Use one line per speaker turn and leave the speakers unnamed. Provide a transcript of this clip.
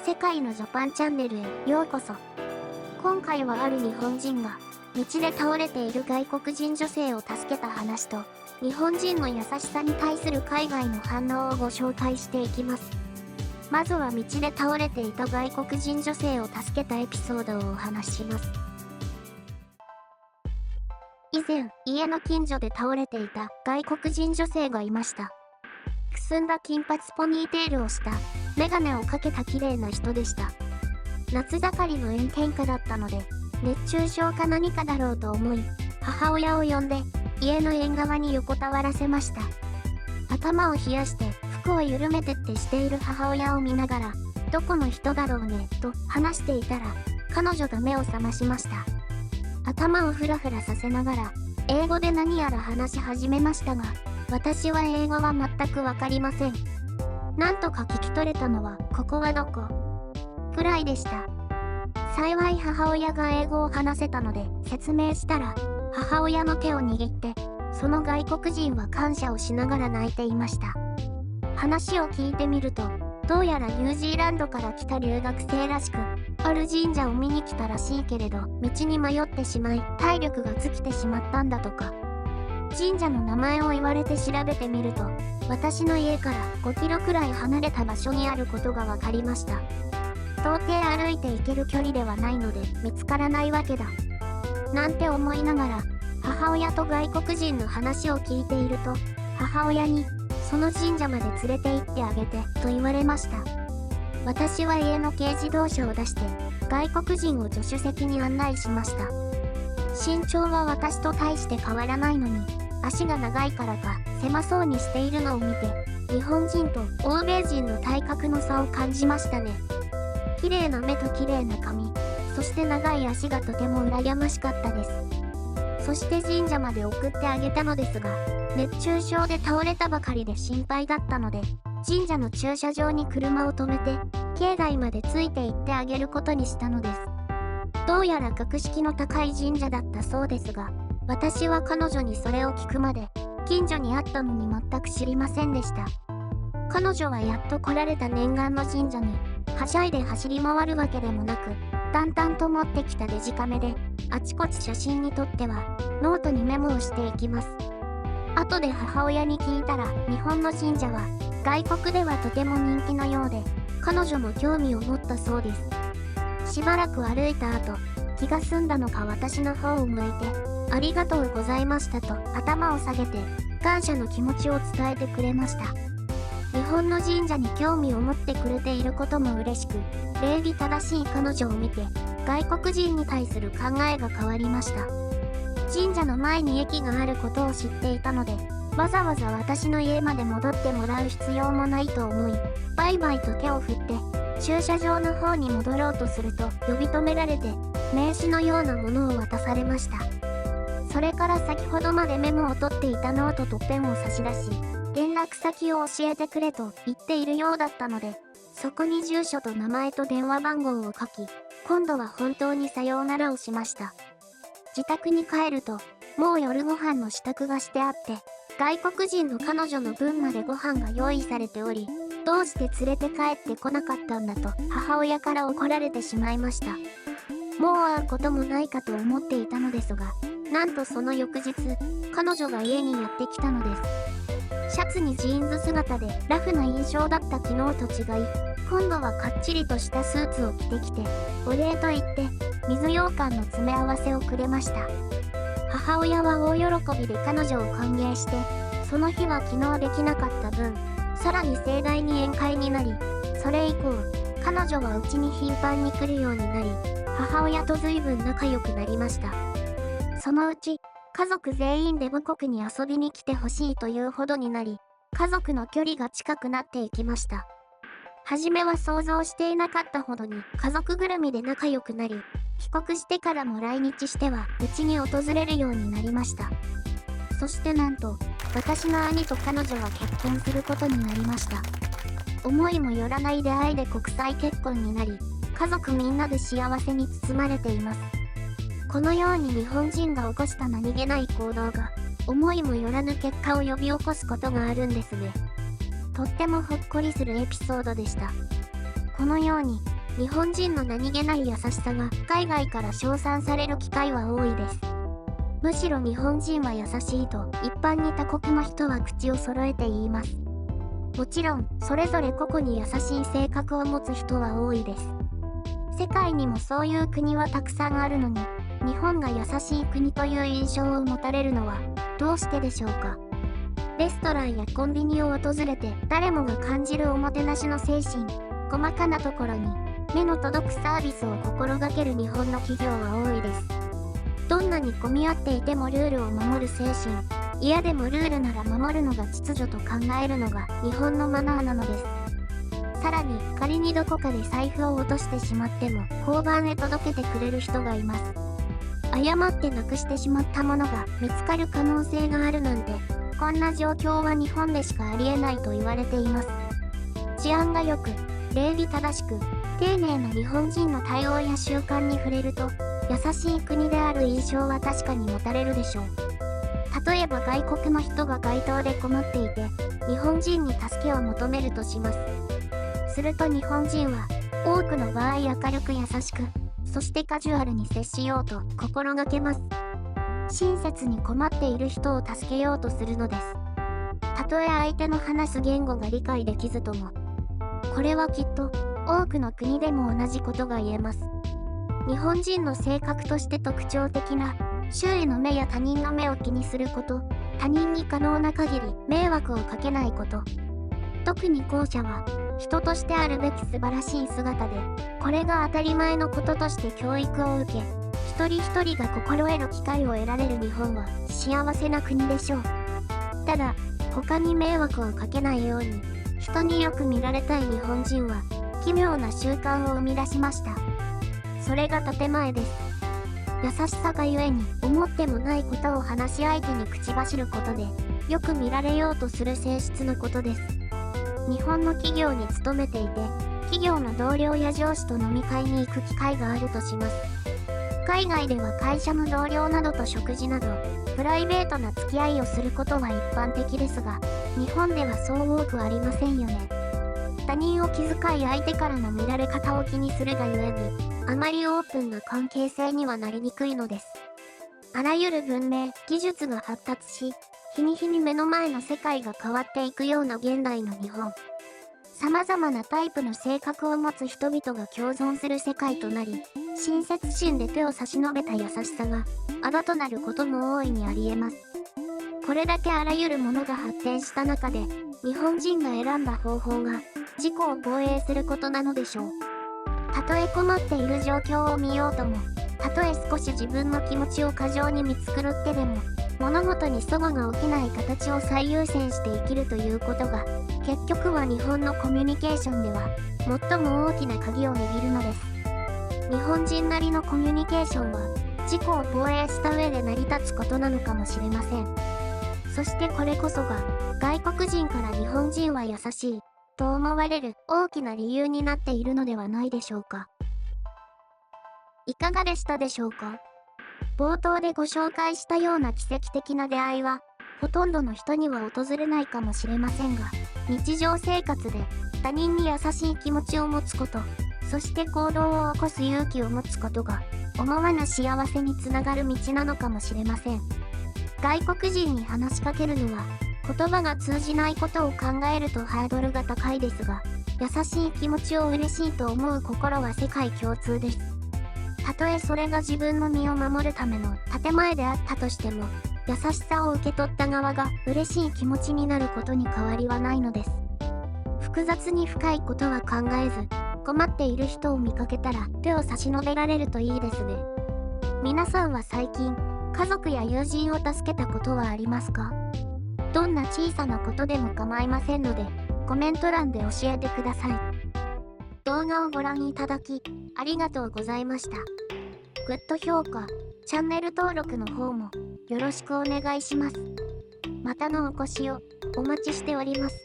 世界のジャパンチャンネルへようこそ。今回はある日本人が道で倒れている外国人女性を助けた話と日本人の優しさに対する海外の反応をご紹介していきます。まずは道で倒れていた外国人女性を助けたエピソードをお話しします。以前、家の近所で倒れていた外国人女性がいました。くすんだ金髪ポニーテールをしたメガネをかけた綺麗な人でした。夏盛りの炎天下だったので、熱中症か何かだろうと思い、母親を呼んで家の縁側に横たわらせました。頭を冷やして服を緩めてってしている母親を見ながら、どこの人だろうね、と話していたら、彼女が目を覚ましました。頭をふらふらさせながら、英語で何やら話し始めましたが、私は英語は全くわかりません。なんとか聞き取れたのは、ここはどこ？くらいでした。幸い母親が英語を話せたので説明したら、母親の手を握って、その外国人は感謝をしながら泣いていました。話を聞いてみると、どうやらニュージーランドから来た留学生らしく、ある神社を見に来たらしいけれど、道に迷ってしまい、体力が尽きてしまったんだとか。神社の名前を言われて調べてみると、私の家から5キロくらい離れた場所にあることが分かりました。到底歩いて行ける距離ではないので見つからないわけだ。なんて思いながら、母親と外国人の話を聞いていると、母親に、その神社まで連れて行ってあげて、と言われました。私は家の軽自動車を出して、外国人を助手席に案内しました。身長は私と大して変わらないのに、足が長いからか狭そうにしているのを見て、日本人と欧米人の体格の差を感じましたね。綺麗な目と綺麗な髪、そして長い足がとても羨ましかったです。そして神社まで送ってあげたのですが、熱中症で倒れたばかりで心配だったので、神社の駐車場に車を止めて、境内までついて行ってあげることにしたのです。どうやら格式の高い神社だったそうですが、私は彼女にそれを聞くまで、近所にあったのに全く知りませんでした。彼女はやっと来られた念願の神社に、はしゃいで走り回るわけでもなく、淡々と持ってきたデジカメで、あちこち写真に撮っては、ノートにメモをしていきます。後で母親に聞いたら、日本の神社は、外国ではとても人気のようで、彼女も興味を持ったそうです。しばらく歩いた後、気が済んだのか私の方を向いて、ありがとうございましたと頭を下げて、感謝の気持ちを伝えてくれました。日本の神社に興味を持ってくれていることも嬉しく、礼儀正しい彼女を見て、外国人に対する考えが変わりました。神社の前に駅があることを知っていたので、わざわざ私の家まで戻ってもらう必要もないと思い、バイバイと手を振って、駐車場の方に戻ろうとすると呼び止められて、名刺のようなものを渡されました。それから先ほどまでメモを取っていたノートとペンを差し出し、連絡先を教えてくれと言っているようだったので、そこに住所と名前と電話番号を書き、今度は本当にさようならをしました。自宅に帰ると、もう夜ご飯の支度がしてあって、外国人の彼女の分までご飯が用意されており、どうして連れて帰ってこなかったんだと母親から怒られてしまいました。もう会うこともないかと思っていたのですが、なんとその翌日、彼女が家にやってきたのです。シャツにジーンズ姿でラフな印象だった昨日と違い、今度はかっちりとしたスーツを着てきて、お礼と言って水羊羹の詰め合わせをくれました。母親は大喜びで彼女を歓迎して、その日は昨日できなかった分、さらに盛大に宴会になり、それ以降、彼女はうちに頻繁に来るようになり、母親と随分仲良くなりました。そのうち、家族全員で母国に遊びに来てほしいというほどになり、家族の距離が近くなっていきました。はじめは想像していなかったほどに家族ぐるみで仲良くなり、帰国してからも来日してはうちに訪れるようになりました。そしてなんと、私の兄と彼女は結婚することになりました。思いもよらない出会いで国際結婚になり、家族みんなで幸せに包まれています。このように日本人が起こした何気ない行動が、思いもよらぬ結果を呼び起こすことがあるんですね。とってもほっこりするエピソードでした。このように、日本人の何気ない優しさが海外から称賛される機会は多いです。むしろ日本人は優しいと一般に他国の人は口を揃えて言います。もちろん、それぞれ個々に優しい性格を持つ人は多いです。世界にもそういう国はたくさんあるのに、日本が優しい国という印象を持たれるのはどうしてでしょうか。レストランやコンビニを訪れて誰もが感じるおもてなしの精神、細かなところに目の届くサービスを心がける日本の企業は多いです。どんなに混み合っていてもルールを守る精神、嫌でもルールなら守るのが秩序と考えるのが日本のマナーなのです。さらに仮にどこかで財布を落としてしまっても交番へ届けてくれる人がいます。誤ってなくしてしまったものが見つかる可能性があるなんて、こんな状況は日本でしかありえないと言われています。治安が良く、礼儀正しく、丁寧な日本人の対応や習慣に触れると、優しい国である印象は確かに持たれるでしょう。例えば外国の人が街頭で困っていて、日本人に助けを求めるとします。すると日本人は、多くの場合明るく優しく、そしてカジュアルに接しようと心がけます。親切に困っている人を助けようとするのです。たとえ相手の話す言語が理解できずとも。これはきっと、多くの国でも同じことが言えます。日本人の性格として特徴的な、周囲の目や他人の目を気にすること、他人に可能な限り迷惑をかけないこと。特に後者は、人としてあるべき素晴らしい姿で、これが当たり前のこととして教育を受け、一人一人が心得る機会を得られる日本は幸せな国でしょう。ただ、他に迷惑をかけないように、人によく見られたい日本人は、奇妙な習慣を生み出しました。それが建前です。優しさがゆえに、思ってもないことを話し相手に口走ることで、よく見られようとする性質のことです。日本の企業に勤めていて、企業の同僚や上司と飲み会に行く機会があるとします。海外では会社の同僚などと食事など、プライベートな付き合いをすることは一般的ですが、日本ではそう多くありませんよね。他人を気遣い相手からの見られ方を気にするがゆえに、あまりオープンな関係性にはなりにくいのです。あらゆる文明、技術が発達し、日に日に目の前の世界が変わっていくような現代の日本。様々なタイプの性格を持つ人々が共存する世界となり、親切心で手を差し伸べた優しさが、あだとなることも大いにあり得ます。これだけあらゆるものが発展した中で、日本人が選んだ方法が、自己を防衛することなのでしょう。たとえ困っている状況を見ようとも、たとえ少し自分の気持ちを過剰に見繕ってでも、物事に齟齬が起きない形を最優先して生きるということが、結局は日本のコミュニケーションでは、最も大きな鍵を握るのです。日本人なりのコミュニケーションは、自己を防衛した上で成り立つことなのかもしれません。そしてこれこそが、外国人から日本人は優しい、と思われる大きな理由になっているのではないでしょうか。いかがでしたでしょうか。冒頭でご紹介したような奇跡的な出会いは、ほとんどの人には訪れないかもしれませんが、日常生活で他人に優しい気持ちを持つこと、そして行動を起こす勇気を持つことが、思わぬ幸せにつながる道なのかもしれません。外国人に話しかけるのは、言葉が通じないことを考えるとハードルが高いですが、優しい気持ちを嬉しいと思う心は世界共通です。たとえそれが自分の身を守るための建前であったとしても、優しさを受け取った側が嬉しい気持ちになることに変わりはないのです。複雑に深いことは考えず、困っている人を見かけたら手を差し伸べられるといいですね。皆さんは最近、家族や友人を助けたことはありますか？どんな小さなことでも構いませんので、コメント欄で教えてください。動画をご覧いただき、ありがとうございました。グッド評価、チャンネル登録の方もよろしくお願いします。またのお越しをお待ちしております。